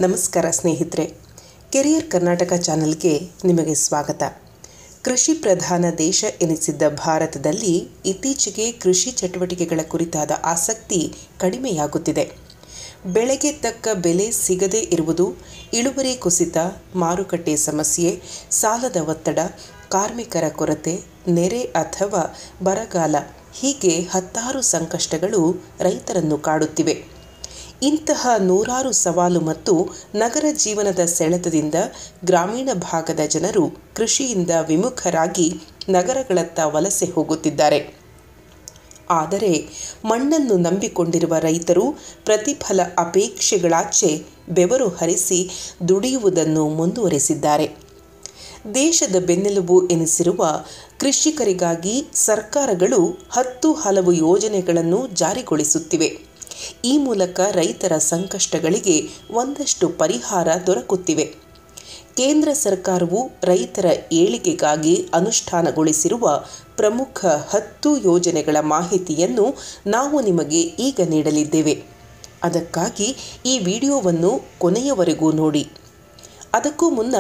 ನಮಸ್ಕಾರ ಸ್ನೇಹಿತರೆ, ಕೆರಿಯರ್ ಕರ್ನಾಟಕ ಚಾನೆಲ್ಗೆ ನಿಮಗೆ ಸ್ವಾಗತ. ಕೃಷಿ ಪ್ರಧಾನ ದೇಶ ಎನಿಸಿದ್ದ ಭಾರತದಲ್ಲಿ ಇತ್ತೀಚೆಗೆ ಕೃಷಿ ಚಟುವಟಿಕೆಗಳ ಕುರಿತಾದ ಆಸಕ್ತಿ ಕಡಿಮೆಯಾಗುತ್ತಿದೆ. ಬೆಳೆಗೆ ತಕ್ಕ ಬೆಲೆ ಸಿಗದೇ ಇರುವುದು, ಇಳುವರಿ ಕುಸಿತ, ಮಾರುಕಟ್ಟೆ ಸಮಸ್ಯೆ, ಸಾಲದ ಒತ್ತಡ, ಕಾರ್ಮಿಕರ ಕೊರತೆ, ನೆರೆ ಅಥವಾ ಬರಗಾಲ ಹೀಗೆ ಹತ್ತಾರು ಸಂಕಷ್ಟಗಳು ರೈತರನ್ನು ಕಾಡುತ್ತಿವೆ. ಇಂತಹ ನೂರಾರು ಸವಾಲು ಮತ್ತು ನಗರ ಜೀವನದ ಸೆಳೆತದಿಂದ ಗ್ರಾಮೀಣ ಭಾಗದ ಜನರು ಕೃಷಿಯಿಂದ ವಿಮುಖರಾಗಿ ನಗರಗಳತ್ತ ವಲಸೆ ಹೋಗುತ್ತಿದ್ದಾರೆ. ಆದರೆ ಮಣ್ಣನ್ನು ನಂಬಿಕೊಂಡಿರುವ ರೈತರು ಪ್ರತಿಫಲ ಅಪೇಕ್ಷೆಗಳಾಚೆ ಬೆವರು ಹರಿಸಿ ದುಡಿಯುವುದನ್ನು ಮುಂದುವರೆಸಿದ್ದಾರೆ. ದೇಶದ ಬೆನ್ನೆಲುಬು ಎನಿಸಿರುವ ಕೃಷಿಕರಿಗಾಗಿ ಸರ್ಕಾರಗಳು ಹಲವು ಯೋಜನೆಗಳನ್ನು ಜಾರಿಗೊಳಿಸುತ್ತಿವೆ. ಈ ಮೂಲಕ ರೈತರ ಸಂಕಷ್ಟಗಳಿಗೆ ಒಂದಷ್ಟು ಪರಿಹಾರ ದೊರಕುತ್ತಿವೆ. ಕೇಂದ್ರ ಸರ್ಕಾರವು ರೈತರ ಏಳಿಗೆಗಾಗಿ ಅನುಷ್ಠಾನಗೊಳಿಸಿರುವ ಪ್ರಮುಖ 10 ಯೋಜನೆಗಳ ಮಾಹಿತಿಯನ್ನು ನಾವು ನಿಮಗೆ ಈಗ ನೀಡಲಿದ್ದೇವೆ. ಅದಕ್ಕಾಗಿ ಈ ವಿಡಿಯೋವನ್ನು ಕೊನೆಯವರೆಗೂ ನೋಡಿ. ಅದಕ್ಕೂ ಮುನ್ನ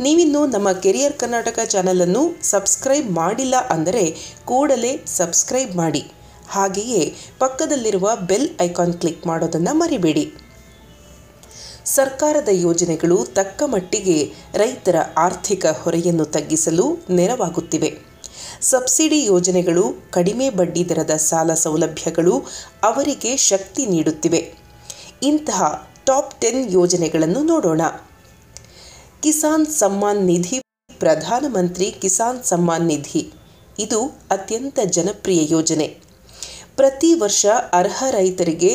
ನೀವಿನ್ನೂ ನಮ್ಮ ಕೆರಿಯರ್ ಕರ್ನಾಟಕ ಚಾನಲನ್ನು ಸಬ್ಸ್ಕ್ರೈಬ್ ಮಾಡಿಲ್ಲ ಅಂದರೆ ಕೂಡಲೇ ಸಬ್ಸ್ಕ್ರೈಬ್ ಮಾಡಿ. ಹಾಗೆಯೇ ಪಕ್ಕದಲ್ಲಿರುವ ಬೆಲ್ ಐಕಾನ್ ಕ್ಲಿಕ್ ಮಾಡೋದನ್ನು ಮರಿಬೇಡಿ. ಸರ್ಕಾರದ ಯೋಜನೆಗಳು ತಕ್ಕ ಮಟ್ಟಿಗೆ ರೈತರ ಆರ್ಥಿಕ ಹೊರೆಯನ್ನು ತಗ್ಗಿಸಲು ನೆರವಾಗುತ್ತಿವೆ. ಸಬ್ಸಿಡಿ ಯೋಜನೆಗಳು, ಕಡಿಮೆ ಬಡ್ಡಿ ದರದ ಸಾಲ ಸೌಲಭ್ಯಗಳು ಅವರಿಗೆ ಶಕ್ತಿ ನೀಡುತ್ತಿವೆ. ಇಂತಹ ಟಾಪ್ 10 ಯೋಜನೆಗಳನ್ನು ನೋಡೋಣ. ಕಿಸಾನ್ ಸಮ್ಮಾನ್ ನಿಧಿ. ಪ್ರಧಾನಮಂತ್ರಿ ಕಿಸಾನ್ ಸಮ್ಮಾನ್ ನಿಧಿ ಇದು ಅತ್ಯಂತ ಜನಪ್ರಿಯ ಯೋಜನೆ. ಪ್ರತಿ ವರ್ಷ ಅರ್ಹ ರೈತರಿಗೆ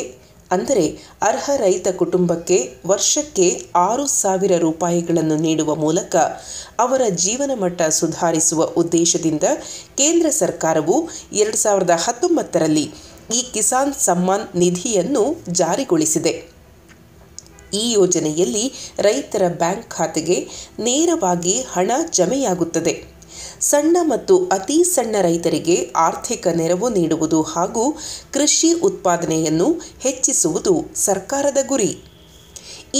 ಅಂದರೆ ಅರ್ಹ ರೈತ ಕುಟುಂಬಕ್ಕೆ ವರ್ಷಕ್ಕೆ 6,000 ರೂಪಾಯಿಗಳನ್ನು ನೀಡುವ ಮೂಲಕ ಅವರ ಜೀವನ ಮಟ್ಟ ಸುಧಾರಿಸುವ ಉದ್ದೇಶದಿಂದ ಕೇಂದ್ರ ಸರ್ಕಾರವು 2019ರಲ್ಲಿ ಈ ಕಿಸಾನ್ ಸಮ್ಮಾನ್ ನಿಧಿಯನ್ನು ಜಾರಿಗೊಳಿಸಿದೆ. ಈ ಯೋಜನೆಯಲ್ಲಿ ರೈತರ ಬ್ಯಾಂಕ್ ಖಾತೆಗೆ ನೇರವಾಗಿ ಹಣ ಜಮೆಯಾಗುತ್ತದೆ. ಸಣ್ಣ ಮತ್ತು ಅತಿ ಸಣ್ಣ ರೈತರಿಗೆ ಆರ್ಥಿಕ ನೆರವು ನೀಡುವುದು ಹಾಗೂ ಕೃಷಿ ಉತ್ಪಾದನೆಯನ್ನು ಹೆಚ್ಚಿಸುವುದು ಸರ್ಕಾರದ ಗುರಿ.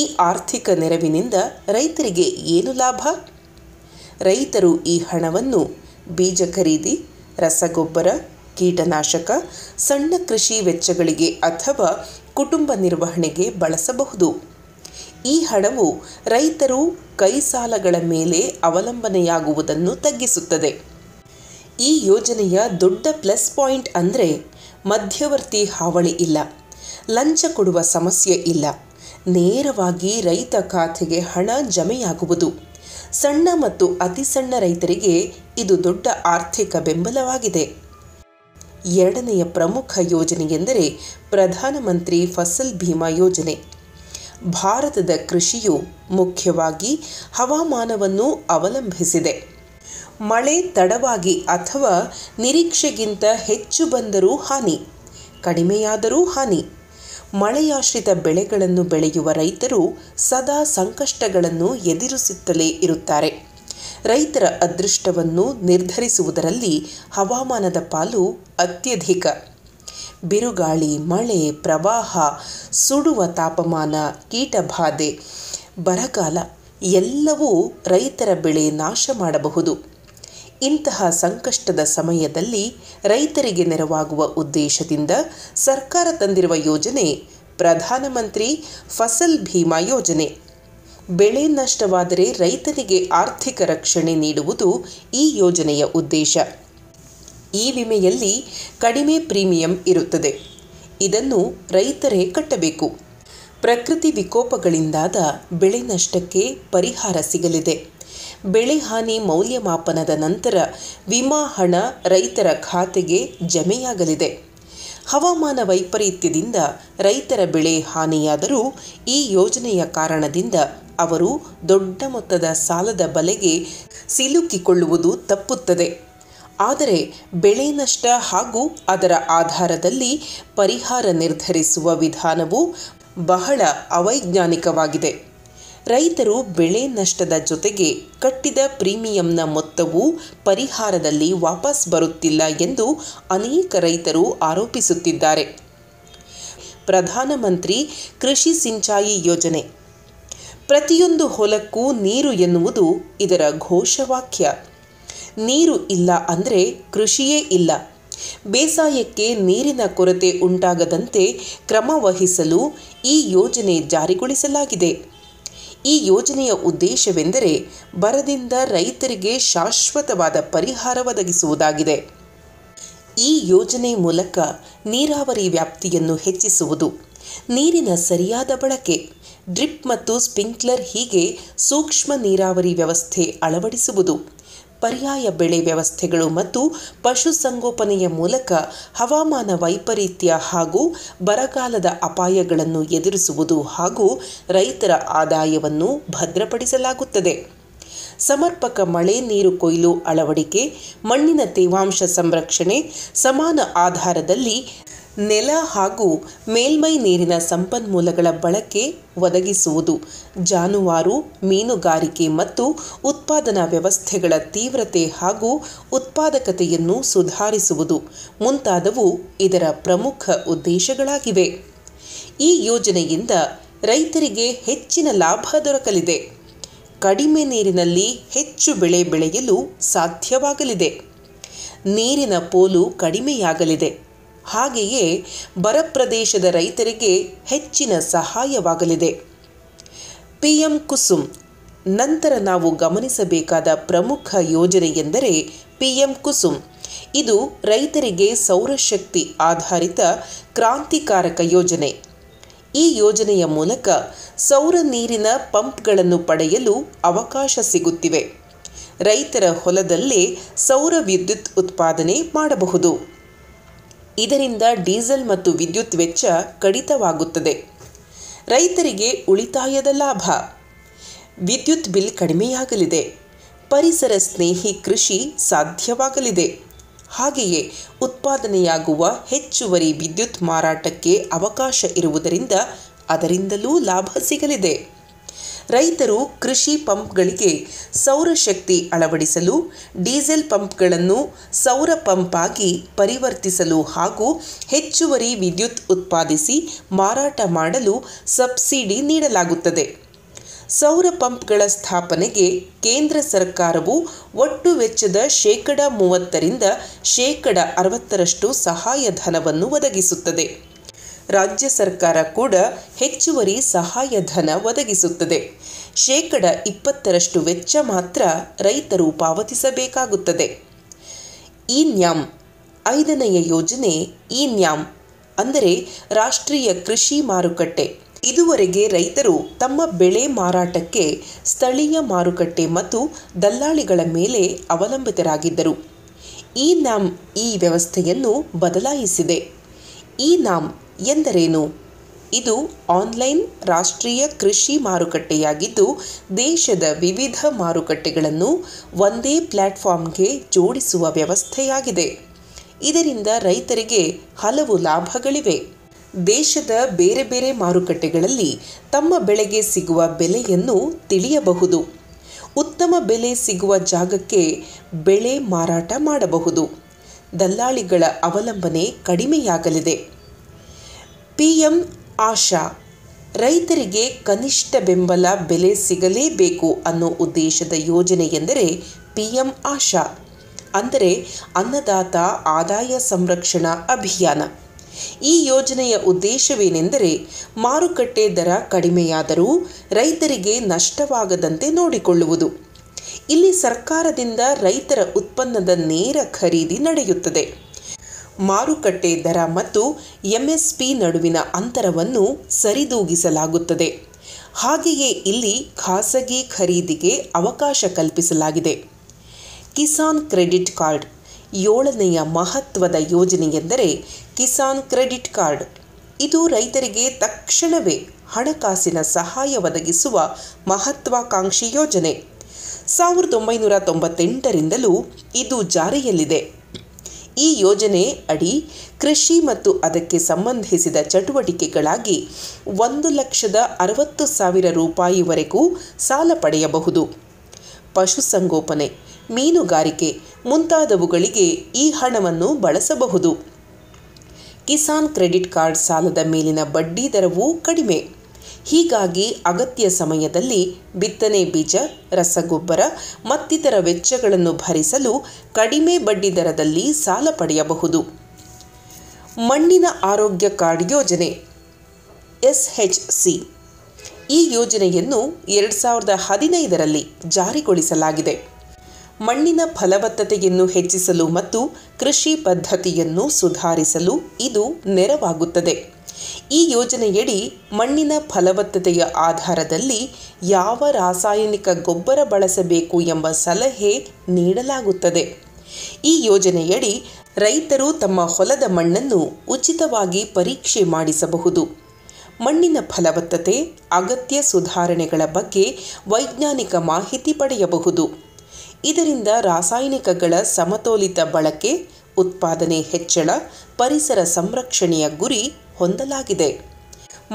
ಈ ಆರ್ಥಿಕ ನೆರವಿನಿಂದ ರೈತರಿಗೆ ಏನು ಲಾಭ? ರೈತರು ಈ ಹಣವನ್ನು ಬೀಜ ಖರೀದಿ, ರಸಗೊಬ್ಬರ, ಕೀಟನಾಶಕ, ಸಣ್ಣ ಕೃಷಿ ವೆಚ್ಚಗಳಿಗೆ ಅಥವಾ ಕುಟುಂಬ ನಿರ್ವಹಣೆಗೆ ಬಳಸಬಹುದು. ಈ ಹಣವು ರೈತರು ಕೈ ಸಾಲಗಳ ಮೇಲೆ ಅವಲಂಬನೆಯಾಗುವುದನ್ನು ತಗ್ಗಿಸುತ್ತದೆ. ಈ ಯೋಜನೆಯ ದೊಡ್ಡ ಪ್ಲಸ್ ಪಾಯಿಂಟ್ ಅಂದರೆ ಮಧ್ಯವರ್ತಿ ಹಾವಳಿ ಇಲ್ಲ, ಲಂಚ ಕೊಡುವ ಸಮಸ್ಯೆ ಇಲ್ಲ. ನೇರವಾಗಿ ರೈತ ಖಾತೆಗೆ ಹಣ ಜಮೆಯಾಗುವುದು. ಸಣ್ಣ ಮತ್ತು ಅತಿ ಸಣ್ಣ ರೈತರಿಗೆ ಇದು ದೊಡ್ಡ ಆರ್ಥಿಕ ಬೆಂಬಲವಾಗಿದೆ. ಎರಡನೆಯ ಪ್ರಮುಖ ಯೋಜನೆಯೆಂದರೆ ಪ್ರಧಾನಮಂತ್ರಿ ಫಸಲ್ ಭೀಮಾ ಯೋಜನೆ. ಭಾರತದ ಕೃಷಿಯು ಮುಖ್ಯವಾಗಿ ಹವಾಮಾನವನ್ನು ಅವಲಂಬಿಸಿದೆ. ಮಳೆ ತಡವಾಗಿ ಅಥವಾ ನಿರೀಕ್ಷೆಗಿಂತ ಹೆಚ್ಚು ಬಂದರೂ ಹಾನಿ, ಕಡಿಮೆಯಾದರೂ ಹಾನಿ. ಮಳೆಯಾಶ್ರಿತ ಬೆಳೆಗಳನ್ನು ಬೆಳೆಯುವ ರೈತರು ಸದಾ ಸಂಕಷ್ಟಗಳನ್ನು ಎದುರಿಸುತ್ತಲೇ ಇರುತ್ತಾರೆ. ರೈತರ ಅದೃಷ್ಟವನ್ನು ನಿರ್ಧರಿಸುವುದರಲ್ಲಿ ಹವಾಮಾನದ ಪಾಲು ಅತ್ಯಧಿಕ. ಬಿರುಗಾಳಿ, ಮಳೆ, ಪ್ರವಾಹ, ಸುಡುವ ತಾಪಮಾನ, ಕೀಟಬಾಧೆ, ಬರಗಾಲ ಎಲ್ಲವೂ ರೈತರ ಬೆಳೆ ನಾಶ ಮಾಡಬಹುದು. ಇಂತಹ ಸಂಕಷ್ಟದ ಸಮಯದಲ್ಲಿ ರೈತರಿಗೆ ನೆರವಾಗುವ ಉದ್ದೇಶದಿಂದ ಸರ್ಕಾರ ತಂದಿರುವ ಯೋಜನೆ ಪ್ರಧಾನಮಂತ್ರಿ ಫಸಲ್ ಭೀಮಾ ಯೋಜನೆ. ಬೆಳೆ ನಷ್ಟವಾದರೆ ರೈತನಿಗೆ ಆರ್ಥಿಕ ರಕ್ಷಣೆ ನೀಡುವುದು ಈ ಯೋಜನೆಯ ಉದ್ದೇಶ. ಈ ವಿಮೆಯಲ್ಲಿ ಕಡಿಮೆ ಪ್ರೀಮಿಯಂ ಇರುತ್ತದೆ. ಇದನ್ನು ರೈತರೇ ಕಟ್ಟಬೇಕು. ಪ್ರಕೃತಿ ವಿಕೋಪಗಳಿಂದಾದ ಬೆಳೆ ನಷ್ಟಕ್ಕೆ ಪರಿಹಾರ ಸಿಗಲಿದೆ. ಬೆಳೆ ಹಾನಿ ಮೌಲ್ಯಮಾಪನದ ನಂತರ ವಿಮಾ ಹಣ ರೈತರ ಖಾತೆಗೆ ಜಮೆಯಾಗಲಿದೆ. ಹವಾಮಾನ ವೈಪರೀತ್ಯದಿಂದ ರೈತರ ಬೆಳೆ ಹಾನಿಯಾದರೂ ಈ ಯೋಜನೆಯ ಕಾರಣದಿಂದ ಅವರು ದೊಡ್ಡ ಮೊತ್ತದ ಸಾಲದ ಬಲೆಗೆ ಸಿಲುಕಿಕೊಳ್ಳುವುದು ತಪ್ಪುತ್ತದೆ. ಆದರೆ ಬೆಳೆ ನಷ್ಟ ಹಾಗೂ ಅದರ ಆಧಾರದಲ್ಲಿ ಪರಿಹಾರ ನಿರ್ಧರಿಸುವ ವಿಧಾನವು ಬಹಳ ಅವೈಜ್ಞಾನಿಕವಾಗಿದೆ. ರೈತರು ಬೆಳೆ ನಷ್ಟದ ಜೊತೆಗೆ ಕಟ್ಟಿದ ಪ್ರೀಮಿಯಂನ ಮೊತ್ತವೂ ಪರಿಹಾರದಲ್ಲಿ ವಾಪಸ್ ಬರುತ್ತಿಲ್ಲ ಎಂದು ಅನೇಕ ರೈತರು ಆರೋಪಿಸುತ್ತಿದ್ದಾರೆ. ಪ್ರಧಾನಮಂತ್ರಿ ಕೃಷಿ ಸಿಂಚಾಯಿ ಯೋಜನೆ. ಪ್ರತಿಯೊಂದು ಹೊಲಕ್ಕೂ ನೀರು ಎನ್ನುವುದು ಇದರ ಘೋಷವಾಕ್ಯ. ನೀರು ಇಲ್ಲ ಅಂದರೆ ಕೃಷಿಯೇ ಇಲ್ಲ. ಬೇಸಾಯಕ್ಕೆ ನೀರಿನ ಕೊರತೆ ಉಂಟಾಗದಂತೆ ಕ್ರಮ ವಹಿಸಲು ಈ ಯೋಜನೆ ಜಾರಿಗೊಳಿಸಲಾಗಿದೆ. ಈ ಯೋಜನೆಯ ಉದ್ದೇಶವೆಂದರೆ ಬರದಿಂದ ರೈತರಿಗೆ ಶಾಶ್ವತವಾದ ಪರಿಹಾರ ಒದಗಿಸುವುದಾಗಿದೆ. ಈ ಯೋಜನೆ ಮೂಲಕ ನೀರಾವರಿ ವ್ಯಾಪ್ತಿಯನ್ನು ಹೆಚ್ಚಿಸುವುದು, ನೀರಿನ ಸರಿಯಾದ ಬಳಕೆ, ಡ್ರಿಪ್ ಮತ್ತು ಸ್ಪ್ರಿಂಕ್ಲರ್ ಹೀಗೆ ಸೂಕ್ಷ್ಮ ನೀರಾವರಿ ವ್ಯವಸ್ಥೆ ಅಳವಡಿಸುವುದು, ಪರ್ಯಾಯ ಬೆಳೆ ವ್ಯವಸ್ಥೆಗಳು ಮತ್ತು ಪಶುಸಂಗೋಪನೆಯ ಮೂಲಕ ಹವಾಮಾನ ವೈಪರೀತ್ಯ ಹಾಗೂ ಬರಗಾಲದ ಅಪಾಯಗಳನ್ನು ಎದುರಿಸುವುದು ಹಾಗೂ ರೈತರ ಆದಾಯವನ್ನು ಭದ್ರಪಡಿಸಲಾಗುತ್ತದೆ. ಸಮರ್ಪಕ ಮಳೆ ನೀರು ಕೊಯ್ಲು ಅಳವಡಿಕೆ, ಮಣ್ಣಿನ ತೇವಾಂಶ ಸಂರಕ್ಷಣೆ, ಸಮಾನ ಆಧಾರದಲ್ಲಿ ನೆಲ ಹಾಗೂ ಮೇಲ್ಮೈ ನೀರಿನ ಸಂಪನ್ಮೂಲಗಳ ಬಳಕೆ ಒದಗಿಸುವುದು, ಜಾನುವಾರು, ಮೀನುಗಾರಿಕೆ ಮತ್ತು ಉತ್ಪಾದನಾ ವ್ಯವಸ್ಥೆಗಳ ತೀವ್ರತೆ ಹಾಗೂ ಉತ್ಪಾದಕತೆಯನ್ನು ಸುಧಾರಿಸುವುದು ಮುಂತಾದವು ಇದರ ಪ್ರಮುಖ ಉದ್ದೇಶಗಳಾಗಿವೆ. ಈ ಯೋಜನೆಯಿಂದ ರೈತರಿಗೆ ಹೆಚ್ಚಿನ ಲಾಭ ದೊರಕಲಿದೆ. ಕಡಿಮೆ ನೀರಿನಲ್ಲಿ ಹೆಚ್ಚು ಬೆಳೆ ಬೆಳೆಯಲು ಸಾಧ್ಯವಾಗಲಿದೆ. ನೀರಿನ ಪೋಲು ಕಡಿಮೆಯಾಗಲಿದೆ. ಹಾಗೆಯೇ ಬರ ಪ್ರದೇಶದ ರೈತರಿಗೆ ಹೆಚ್ಚಿನ ಸಹಾಯವಾಗಲಿದೆ. ಪಿಎಂ ಕುಸುಮ್ ನಂತರ ನಾವು ಗಮನಿಸಬೇಕಾದ ಪ್ರಮುಖ ಯೋಜನೆ ಎಂದರೆ ಪಿಎಂ ಕುಸುಮ್. ಇದು ರೈತರಿಗೆ ಸೌರಶಕ್ತಿ ಆಧಾರಿತ ಕ್ರಾಂತಿಕಾರಕ ಯೋಜನೆ. ಈ ಯೋಜನೆಯ ಮೂಲಕ ಸೌರ ನೀರಿನ ಪಂಪ್ಗಳನ್ನು ಪಡೆಯಲು ಅವಕಾಶ ಸಿಗುತ್ತಿವೆ. ರೈತರ ಹೊಲದಲ್ಲೇ ಸೌರ ವಿದ್ಯುತ್ ಉತ್ಪಾದನೆ ಮಾಡಬಹುದು. ಇದರಿಂದ ಡೀಸೆಲ್ ಮತ್ತು ವಿದ್ಯುತ್ ವೆಚ್ಚ ಕಡಿತವಾಗುತ್ತದೆ. ರೈತರಿಗೆ ಉಳಿತಾಯದ ಲಾಭ, ವಿದ್ಯುತ್ ಬಿಲ್ ಕಡಿಮೆಯಾಗಲಿದೆ. ಪರಿಸರ ಸ್ನೇಹಿ ಕೃಷಿ ಸಾಧ್ಯವಾಗಲಿದೆ. ಹಾಗೆಯೇ ಉತ್ಪಾದನೆಯಾಗುವ ಹೆಚ್ಚುವರಿ ವಿದ್ಯುತ್ ಮಾರಾಟಕ್ಕೆ ಅವಕಾಶ ಇರುವುದರಿಂದ ಅದರಿಂದಲೂ ಲಾಭ ಸಿಗಲಿದೆ. ರೈತರು ಕೃಷಿ ಪಂಪ್ಗಳಿಗೆ ಸೌರಶಕ್ತಿ ಅಳವಡಿಸಲು, ಡೀಸೆಲ್ ಪಂಪ್ಗಳನ್ನು ಸೌರ ಪಂಪ್ ಆಗಿ ಪರಿವರ್ತಿಸಲು ಹಾಗೂ ಹೆಚ್ಚುವರಿ ವಿದ್ಯುತ್ ಉತ್ಪಾದಿಸಿ ಮಾರಾಟ ಮಾಡಲು ಸಬ್ಸಿಡಿ ನೀಡಲಾಗುತ್ತದೆ. ಸೌರ ಪಂಪ್ಗಳ ಸ್ಥಾಪನೆಗೆ ಕೇಂದ್ರ ಸರ್ಕಾರವು ಒಟ್ಟು ವೆಚ್ಚದ 30% 60% ಸಹಾಯಧನವನ್ನು ಒದಗಿಸುತ್ತದೆ. ರಾಜ್ಯ ಸರ್ಕಾರ ಕೂಡ ಹೆಚ್ಚುವರಿ ಸಹಾಯಧನ ಒದಗಿಸುತ್ತದೆ. 20% ವೆಚ್ಚ ಮಾತ್ರ ರೈತರು ಪಾವತಿಸಬೇಕಾಗುತ್ತದೆ. ಇ-ನ್ಯಾಮ್ 5ನೆಯ ಯೋಜನೆ ಇ-ನ್ಯಾಮ್ ಅಂದರೆ ರಾಷ್ಟ್ರೀಯ ಕೃಷಿ ಮಾರುಕಟ್ಟೆ. ಇದುವರೆಗೆ ರೈತರು ತಮ್ಮ ಬೆಳೆ ಮಾರಾಟಕ್ಕೆ ಸ್ಥಳೀಯ ಮಾರುಕಟ್ಟೆ ಮತ್ತು ದಲ್ಲಾಳಿಗಳ ಮೇಲೆ ಅವಲಂಬಿತರಾಗಿದ್ದರು. ಇ-ನ್ಯಾಮ್ ಈ ವ್ಯವಸ್ಥೆಯನ್ನು ಬದಲಾಯಿಸಿದೆ. ಇ-ನ್ಯಾಮ್ ಎಂದರೇನು? ಇದು ಆನ್ಲೈನ್ ರಾಷ್ಟ್ರೀಯ ಕೃಷಿ ಮಾರುಕಟ್ಟೆಯಾಗಿದ್ದು, ದೇಶದ ವಿವಿಧ ಮಾರುಕಟ್ಟೆಗಳನ್ನು ಒಂದೇ ಪ್ಲಾಟ್ಫಾರ್ಮ್ಗೆ ಜೋಡಿಸುವ ವ್ಯವಸ್ಥೆಯಾಗಿದೆ. ಇದರಿಂದ ರೈತರಿಗೆ ಹಲವು ಲಾಭಗಳಿವೆ. ದೇಶದ ಬೇರೆ ಬೇರೆ ಮಾರುಕಟ್ಟೆಗಳಲ್ಲಿ ತಮ್ಮ ಬೆಳೆಗೆ ಸಿಗುವ ಬೆಲೆಯನ್ನು ತಿಳಿಯಬಹುದು. ಉತ್ತಮ ಬೆಲೆ ಸಿಗುವ ಜಾಗಕ್ಕೆ ಬೆಳೆ ಮಾರಾಟ ಮಾಡಬಹುದು. ದಲ್ಲಾಳಿಗಳ ಅವಲಂಬನೆ ಕಡಿಮೆಯಾಗಲಿದೆ. ಪಿಎಂ ಆಶಾ ರೈತರಿಗೆ ಕನಿಷ್ಠ ಬೆಂಬಲ ಬೆಲೆ ಸಿಗಲೇಬೇಕು ಅನ್ನೋ ಉದ್ದೇಶದ ಯೋಜನೆ ಎಂದರೆ ಪಿಎಂ ಆಶಾ ಅಂದರೆ ಅನ್ನದಾತ ಆದಾಯ ಸಂರಕ್ಷಣಾ ಅಭಿಯಾನ. ಈ ಯೋಜನೆಯ ಉದ್ದೇಶವೇನೆಂದರೆ ಮಾರುಕಟ್ಟೆ ದರ ಕಡಿಮೆಯಾದರೂ ರೈತರಿಗೆ ನಷ್ಟವಾಗದಂತೆ ನೋಡಿಕೊಳ್ಳುವುದು. ಇಲ್ಲಿ ಸರ್ಕಾರದಿಂದ ರೈತರ ಉತ್ಪನ್ನದ ನೇರ ಖರೀದಿ ನಡೆಯುತ್ತದೆ. ಮಾರುಕಟ್ಟೆ ದರ ಮತ್ತು ಎಂಎಸ್ಪಿ ನಡುವಿನ ಅಂತರವನ್ನು ಸರಿದೂಗಿಸಲಾಗುತ್ತದೆ. ಹಾಗೆಯೇ ಇಲ್ಲಿ ಖಾಸಗಿ ಖರೀದಿಗೆ ಅವಕಾಶ ಕಲ್ಪಿಸಲಾಗಿದೆ. ಕಿಸಾನ್ ಕ್ರೆಡಿಟ್ ಕಾರ್ಡ್ 7ನೆಯ ಮಹತ್ವದ ಯೋಜನೆಯೆಂದರೆ ಕಿಸಾನ್ ಕ್ರೆಡಿಟ್ ಕಾರ್ಡ್. ಇದು ರೈತರಿಗೆ ತಕ್ಷಣವೇ ಹಣಕಾಸಿನ ಸಹಾಯ ಒದಗಿಸುವ ಮಹತ್ವಾಕಾಂಕ್ಷಿ ಯೋಜನೆ. 1998ರಿಂದಲೂ ಇದು ಜಾರಿಯಲ್ಲಿದೆ. ಈ ಯೋಜನೆ ಅಡಿ ಕೃಷಿ ಮತ್ತು ಅದಕ್ಕೆ ಸಂಬಂಧಿಸಿದ ಚಟುವಟಿಕೆಗಳಾಗಿ 1,60,000 ರೂಪಾಯಿವರೆಗೂ ಸಾಲ ಪಡೆಯಬಹುದು. ಪಶುಸಂಗೋಪನೆ, ಮೀನುಗಾರಿಕೆ ಮುಂತಾದವುಗಳಿಗೆ ಈ ಹಣವನ್ನು ಬಳಸಬಹುದು. ಕಿಸಾನ್ ಕ್ರೆಡಿಟ್ ಕಾರ್ಡ್ ಸಾಲದ ಮೇಲಿನ ಬಡ್ಡಿ ದರವೂ ಕಡಿಮೆ. ಹೀಗಾಗಿ ಅಗತ್ಯ ಸಮಯದಲ್ಲಿ ಬಿತ್ತನೆ ಬೀಜ, ರಸಗೊಬ್ಬರ ಮತ್ತಿತರ ವೆಚ್ಚಗಳನ್ನು ಭರಿಸಲು ಕಡಿಮೆ ಬಡ್ಡಿ ದರದಲ್ಲಿ ಸಾಲ ಪಡೆಯಬಹುದು. ಮಣ್ಣಿನ ಆರೋಗ್ಯ ಕಾರ್ಡ್ ಯೋಜನೆ SHC. ಈ ಯೋಜನೆಯನ್ನು 2015ರಲ್ಲಿ ಜಾರಿಗೊಳಿಸಲಾಗಿದೆ. ಮಣ್ಣಿನ ಫಲವತ್ತತೆಯನ್ನು ಹೆಚ್ಚಿಸಲು ಮತ್ತು ಕೃಷಿ ಪದ್ಧತಿಯನ್ನು ಸುಧಾರಿಸಲು ಇದು ನೆರವಾಗುತ್ತದೆ. ಈ ಯೋಜನೆಯಡಿ ಮಣ್ಣಿನ ಫಲವತ್ತತೆಯ ಆಧಾರದಲ್ಲಿ ಯಾವ ರಾಸಾಯನಿಕ ಗೊಬ್ಬರ ಬಳಸಬೇಕು ಎಂಬ ಸಲಹೆ ನೀಡಲಾಗುತ್ತದೆ. ಈ ಯೋಜನೆಯಡಿ ರೈತರು ತಮ್ಮ ಹೊಲದ ಮಣ್ಣನ್ನು ಉಚಿತವಾಗಿ ಪರೀಕ್ಷೆ ಮಾಡಿಸಬಹುದು. ಮಣ್ಣಿನ ಫಲವತ್ತತೆ, ಅಗತ್ಯ ಸುಧಾರಣೆಗಳ ಬಗ್ಗೆ ವೈಜ್ಞಾನಿಕ ಮಾಹಿತಿ ಪಡೆಯಬಹುದು. ಇದರಿಂದ ರಾಸಾಯನಿಕಗಳ ಸಮತೋಲಿತ ಬಳಕೆ, ಉತ್ಪಾದನೆ ಹೆಚ್ಚಳ, ಪರಿಸರ ಸಂರಕ್ಷಣೆಯ ಗುರಿ ಹೊಂದಲಾಗಿದೆ.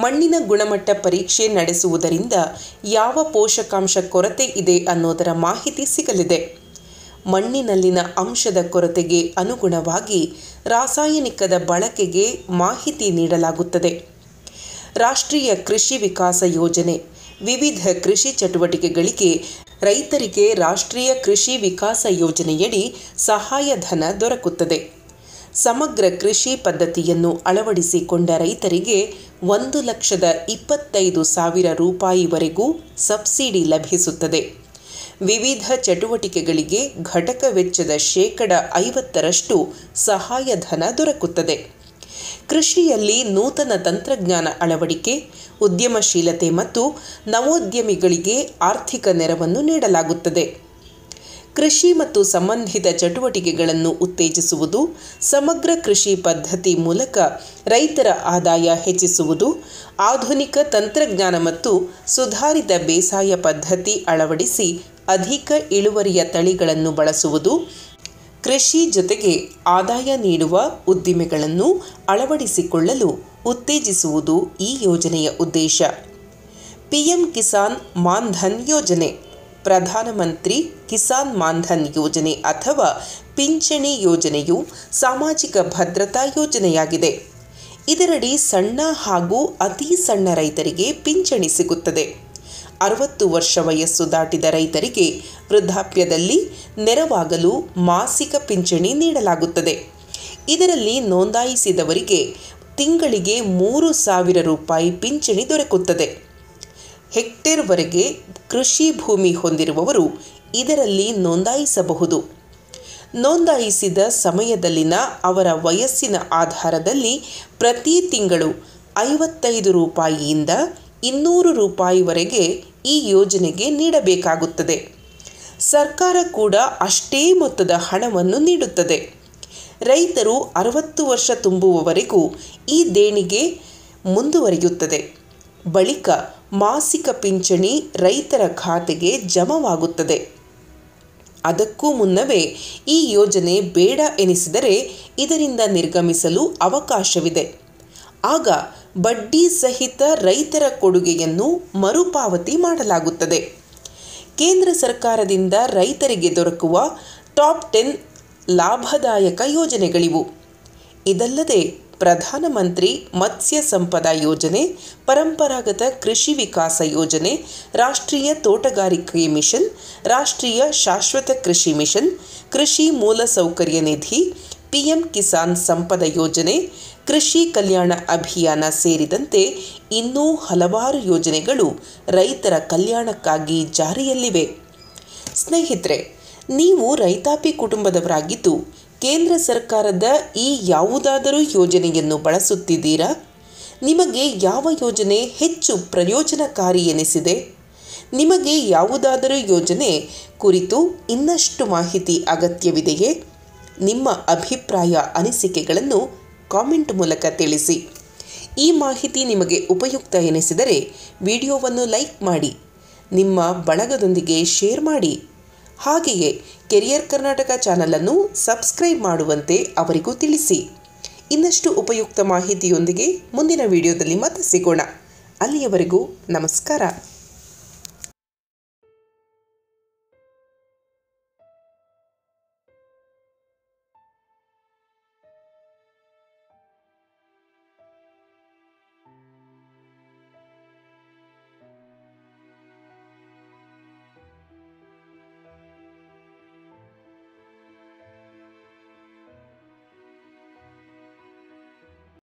ಮಣ್ಣಿನ ಗುಣಮಟ್ಟ ಪರೀಕ್ಷೆ ನಡೆಸುವುದರಿಂದ ಯಾವ ಪೋಷಕಾಂಶ ಕೊರತೆ ಇದೆ ಅನ್ನೋದರ ಮಾಹಿತಿ ಸಿಗಲಿದೆ. ಮಣ್ಣಿನಲ್ಲಿನ ಅಂಶದ ಕೊರತೆಗೆ ಅನುಗುಣವಾಗಿ ರಾಸಾಯನಿಕದ ಬಳಕೆಗೆ ಮಾಹಿತಿ ನೀಡಲಾಗುತ್ತದೆ. ರಾಷ್ಟ್ರೀಯ ಕೃಷಿ ವಿಕಾಸ ಯೋಜನೆ ವಿವಿಧ ಕೃಷಿ ಚಟುವಟಿಕೆಗಳಿಗೆ ರೈತರಿಗೆ ರಾಷ್ಟ್ರೀಯ ಕೃಷಿ ವಿಕಾಸ ಯೋಜನೆಯಡಿ ಸಹಾಯಧನ ದೊರಕುತ್ತದೆ. ಸಮಗ್ರ ಕೃಷಿ ಪದ್ಧತಿಯನ್ನು ಅಳವಡಿಸಿಕೊಂಡ ರೈತರಿಗೆ 1,25,000 ರೂಪಾಯಿವರೆಗೂ ಸಬ್ಸಿಡಿ ಲಭಿಸುತ್ತದೆ. ವಿವಿಧ ಚಟುವಟಿಕೆಗಳಿಗೆ ಘಟಕ ವೆಚ್ಚದ 50% ಸಹಾಯಧನ ದೊರಕುತ್ತದೆ. ಕೃಷಿಯಲ್ಲಿ ನೂತನ ತಂತ್ರಜ್ಞಾನ ಅಳವಡಿಕೆ, ಉದ್ಯಮಶೀಲತೆ ಮತ್ತು ನವೋದ್ಯಮಿಗಳಿಗೆ ಆರ್ಥಿಕ ನೆರವನ್ನು ನೀಡಲಾಗುತ್ತದೆ. ಕೃಷಿ ಮತ್ತು ಸಂಬಂಧಿತ ಚಟುವಟಿಕೆಗಳನ್ನು ಉತ್ತೇಜಿಸುವುದು, ಸಮಗ್ರ ಕೃಷಿ ಪದ್ಧತಿ ಮೂಲಕ ರೈತರ ಆದಾಯ ಹೆಚ್ಚಿಸುವುದು, ಆಧುನಿಕ ತಂತ್ರಜ್ಞಾನ ಮತ್ತು ಸುಧಾರಿತ ಬೇಸಾಯ ಪದ್ಧತಿ ಅಳವಡಿಸಿ ಅಧಿಕ ಇಳುವರಿಯ ತಳಿಗಳನ್ನು ಬಳಸುವುದು, ಕೃಷಿ ಜೊತೆಗೆ ಆದಾಯ ನೀಡುವ ಉದ್ದಿಮೆಗಳನ್ನು ಅಳವಡಿಸಿಕೊಳ್ಳಲು ಉತ್ತೇಜಿಸುವುದು ಈ ಯೋಜನೆಯ ಉದ್ದೇಶ. PM ಕಿಸಾನ್ ಮಾನ್ ಧನ್ ಯೋಜನೆ ಪ್ರಧಾನಮಂತ್ರಿ ಕಿಸಾನ್ ಮಾನ್ ಧನ್ ಯೋಜನೆ ಅಥವಾ ಪಿಂಚಣಿ ಯೋಜನೆಯು ಸಾಮಾಜಿಕ ಭದ್ರತಾ ಯೋಜನೆಯಾಗಿದೆ. ಇದರಡಿ ಸಣ್ಣ ಹಾಗೂ ಅತಿ ಸಣ್ಣ ರೈತರಿಗೆ ಪಿಂಚಣಿ ಸಿಗುತ್ತದೆ. 60 ವರ್ಷ ವಯಸ್ಸು ದಾಟಿದ ರೈತರಿಗೆ ವೃದ್ಧಾಪ್ಯದಲ್ಲಿ ನೆರವಾಗಲು ಮಾಸಿಕ ಪಿಂಚಣಿ ನೀಡಲಾಗುತ್ತದೆ. ಇದರಲ್ಲಿ ನೋಂದಾಯಿಸಿದವರಿಗೆ ತಿಂಗಳಿಗೆ 3,000 ರೂಪಾಯಿ ಪಿಂಚಣಿ ದೊರಕುತ್ತದೆ. ಹೆಕ್ಟೇರ್ವರೆಗೆ ಕೃಷಿ ಭೂಮಿ ಹೊಂದಿರುವವರು ಇದರಲ್ಲಿ ನೋಂದಾಯಿಸಬಹುದು. ನೋಂದಾಯಿಸಿದ ಸಮಯದಲ್ಲಿನ ಅವರ ವಯಸ್ಸಿನ ಆಧಾರದಲ್ಲಿ ಪ್ರತಿ ತಿಂಗಳು 55 ರೂಪಾಯಿಯಿಂದ 200 ರೂಪಾಯಿವರೆಗೆ ಈ ಯೋಜನೆಗೆ ನೀಡಬೇಕಾಗುತ್ತದೆ. ಸರ್ಕಾರ ಕೂಡ ಅಷ್ಟೇ ಮೊತ್ತದ ಹಣವನ್ನು ನೀಡುತ್ತದೆ. ರೈತರು 60 ವರ್ಷ ತುಂಬುವವರೆಗೂ ಈ ದೇಣಿಗೆ ಮುಂದುವರಿಯುತ್ತದೆ. ಬಳಿಕ ಮಾಸಿಕ ಪಿಂಚಣಿ ರೈತರ ಖಾತೆಗೆ ಜಮವಾಗುತ್ತದೆ. ಅದಕ್ಕೂ ಮುನ್ನವೇ ಈ ಯೋಜನೆ ಬೇಡ ಎನಿಸಿದರೆ ಇದರಿಂದ ನಿರ್ಗಮಿಸಲು ಅವಕಾಶವಿದೆ. ಆಗ ಬಡ್ಡಿ ಸಹಿತ ರೈತರ ಕೊಡುಗೆಯನ್ನು ಮರುಪಾವತಿ ಮಾಡಲಾಗುತ್ತದೆ. ಕೇಂದ್ರ ಸರ್ಕಾರದಿಂದ ರೈತರಿಗೆ ದೊರಕುವ ಟಾಪ್ 10 ಲಾಭದಾಯಕ ಯೋಜನೆಗಳಿವು. ಇದಲ್ಲದೆ ಪ್ರಧಾನಮಂತ್ರಿ ಮತ್ಸ್ಯ ಸಂಪದಾ ಯೋಜನೆ, ಪರಂಪರಾಗತ ಕೃಷಿ ವಿಕಾಸ ಯೋಜನೆ, ರಾಷ್ಟ್ರೀಯ ತೋಟಗಾರಿಕೆ ಮಿಷನ್, ರಾಷ್ಟ್ರೀಯ ಶಾಶ್ವತ ಕೃಷಿ ಮಿಷನ್, ಕೃಷಿ ಮೂಲಸೌಕರ್ಯ ನಿಧಿ, PM ಕಿಸಾನ್ ಸಂಪದ ಯೋಜನೆ, ಕೃಷಿ ಕಲ್ಯಾಣ ಅಭಿಯಾನ ಸೇರಿದಂತೆ ಇನ್ನೂ ಹಲವಾರು ಯೋಜನೆಗಳು ರೈತರ ಕಲ್ಯಾಣಕ್ಕಾಗಿ ಜಾರಿಯಲ್ಲಿವೆ. ಸ್ನೇಹಿತರೆ, ನೀವು ರೈತಾಪಿ ಕುಟುಂಬದವರಾಗಿದ್ದು ಕೇಂದ್ರ ಸರ್ಕಾರದ ಈ ಯಾವುದಾದರೂ ಯೋಜನೆಯನ್ನು ಬಳಸುತ್ತಿದ್ದೀರಾ? ನಿಮಗೆ ಯಾವ ಯೋಜನೆ ಹೆಚ್ಚು ಪ್ರಯೋಜನಕಾರಿ ಎನಿಸಿದೆ? ನಿಮಗೆ ಯಾವುದಾದರೂ ಯೋಜನೆ ಕುರಿತು ಇನ್ನಷ್ಟು ಮಾಹಿತಿ ಅಗತ್ಯವಿದೆಯೇ? ನಿಮ್ಮ ಅಭಿಪ್ರಾಯ, ಅನಿಸಿಕೆಗಳನ್ನು ಕಾಮೆಂಟ್ ಮೂಲಕ ತಿಳಿಸಿ. ಈ ಮಾಹಿತಿ ನಿಮಗೆ ಉಪಯುಕ್ತ ಎನಿಸಿದರೆ ವಿಡಿಯೋವನ್ನು ಲೈಕ್ ಮಾಡಿ, ನಿಮ್ಮ ಬಳಗದೊಂದಿಗೆ ಶೇರ್ ಮಾಡಿ. ಹಾಗೆಯೇ ಕೆರಿಯರ್ ಕರ್ನಾಟಕ ಚಾನಲನ್ನು ಸಬ್ಸ್ಕ್ರೈಬ್ ಮಾಡುವಂತೆ ಅವರಿಗೂ ತಿಳಿಸಿ. ಇನ್ನಷ್ಟು ಉಪಯುಕ್ತ ಮಾಹಿತಿಯೊಂದಿಗೆ ಮುಂದಿನ ವಿಡಿಯೋದಲ್ಲಿ ಮತ್ತೆ ಸಿಗೋಣ. ಅಲ್ಲಿಯವರೆಗೂ ನಮಸ್ಕಾರ.